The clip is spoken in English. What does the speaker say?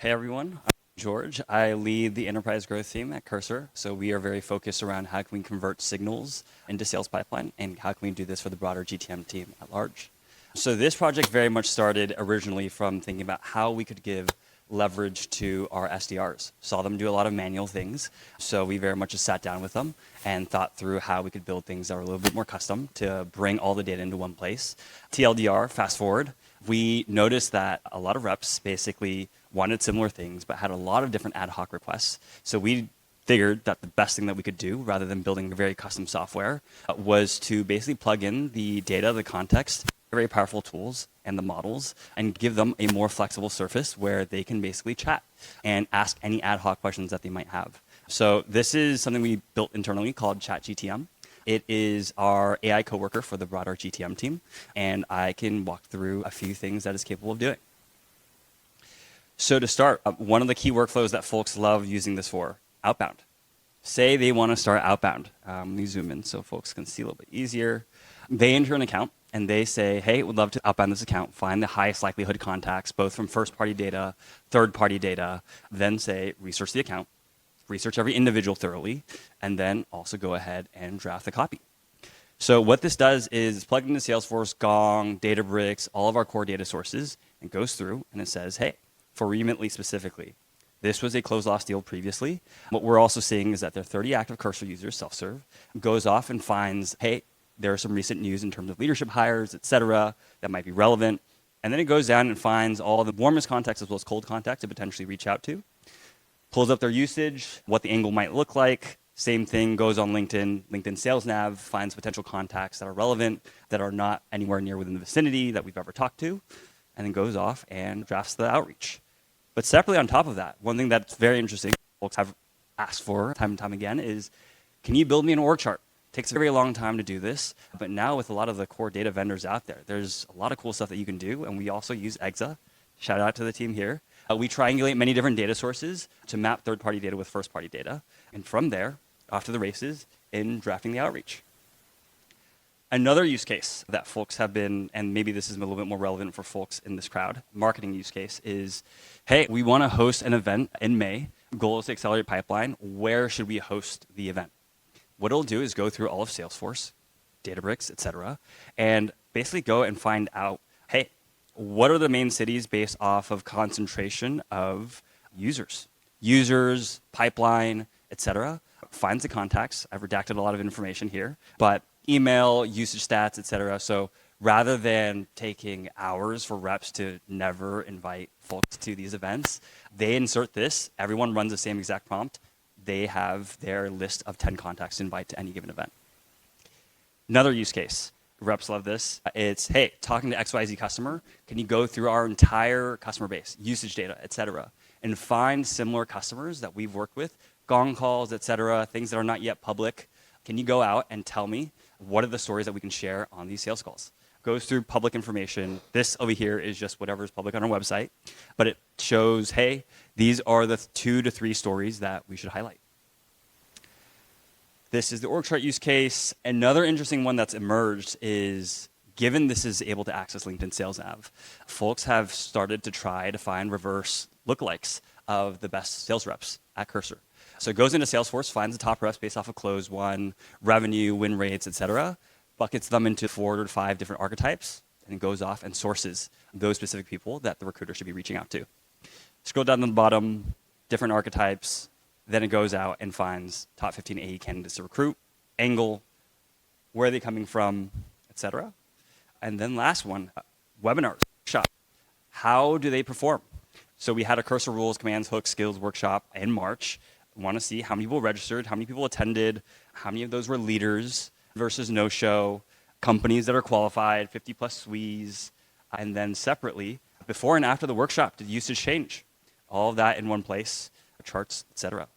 Hey everyone, I'm George. I lead the enterprise growth team at Cursor. So we are very focused around how can we convert signals into sales pipeline and how can we do this for the broader GTM team at large. So this project very much started originally from thinking about how we could give leverage to our SDRs. Saw them do a lot of manual things. So we very much just sat down with them and thought through how we could build things that were a little bit more custom to bring all the data into one place. TLDR, fast forward, we noticed that a lot of reps basically wanted similar things, but had a lot of different ad hoc requests. So we figured that the best thing that we could do, rather than building very custom software, was to basically plug in the data, the context, very powerful tools and the models, and give them a more flexible surface where they can basically chat and ask any ad hoc questions that they might have. So this is something we built internally called Chat GTM. It is our AI coworker for the broader GTM team, and I can walk through a few things that it's capable of doing. So to start, one of the key workflows that folks love using this for, outbound. Say they want to start outbound. Let me zoom in so folks can see a little bit easier. They enter an account and they say, hey, we'd love to outbound this account, find the highest likelihood contacts, both from first-party data, third-party data, then say, research the account, research every individual thoroughly, and then also go ahead and draft the copy. So what this does is plug into Salesforce, Gong, Databricks, all of our core data sources, and goes through and it says, hey, for Remitly specifically, this was a closed-loss deal previously. What we're also seeing is that there are 30 active Cursor users, self-serve, goes off and finds, hey, there are some recent news in terms of leadership hires, et cetera, that might be relevant. And then it goes down and finds all the warmest contacts as well as cold contacts to potentially reach out to. Pulls up their usage, what the angle might look like. Same thing goes on LinkedIn Sales Nav, finds potential contacts that are relevant, that are not anywhere near within the vicinity that we've ever talked to, and then goes off and drafts the outreach. But separately on top of that, one thing that's very interesting, folks have asked for time and time again, is can you build me an org chart? It takes a very long time to do this, but now with a lot of the core data vendors out there, there's a lot of cool stuff that you can do, and we also use Exa. Shout out to the team here. We triangulate many different data sources to map third-party data with first-party data, and from there, off to the races in drafting the outreach. Another use case that folks have been, and maybe this is a little bit more relevant for folks in this crowd, marketing use case is, hey, we want to host an event in May. Goal is to accelerate pipeline. Where should we host the event? What it'll do is go through all of Salesforce, Databricks, et cetera, and basically go and find out, hey, what are the main cities based off of concentration of users? Users, pipeline, et cetera. Finds the contacts. I've redacted a lot of information here, but email, usage stats, et cetera. So rather than taking hours for reps to never invite folks to these events, they insert this. Everyone runs the same exact prompt. They have their list of 10 contacts to invite to any given event. Another use case, reps love this. It's, hey, talking to XYZ customer, can you go through our entire customer base, usage data, et cetera, and find similar customers that we've worked with, Gong calls, et cetera, things that are not yet public. Can you go out and tell me what are the stories that we can share on these sales calls? Goes through public information. This over here is just whatever is public on our website, but it shows, hey, these are the 2 to 3 stories that we should highlight. This is the org chart use case. Another interesting one that's emerged is, given this is able to access LinkedIn Sales Nav, folks have started to try to find reverse lookalikes of the best sales reps at Cursor. So it goes into Salesforce, finds the top reps based off of close one, revenue, win rates, et cetera, buckets them into 4 to 5 different archetypes, and it goes off and sources those specific people that the recruiter should be reaching out to. Scroll down to the bottom, different archetypes, then it goes out and finds top 15 AE candidates to recruit, angle, where are they coming from, et cetera. And then last one, webinars, workshop. How do they perform? So we had a Cursor rules, commands, hooks, skills workshop in March. Want to see how many people registered, how many people attended, how many of those were leaders versus no-show, companies that are qualified, 50 plus SWEs, and then separately, before and after the workshop, did usage change? All of that in one place, charts, et cetera.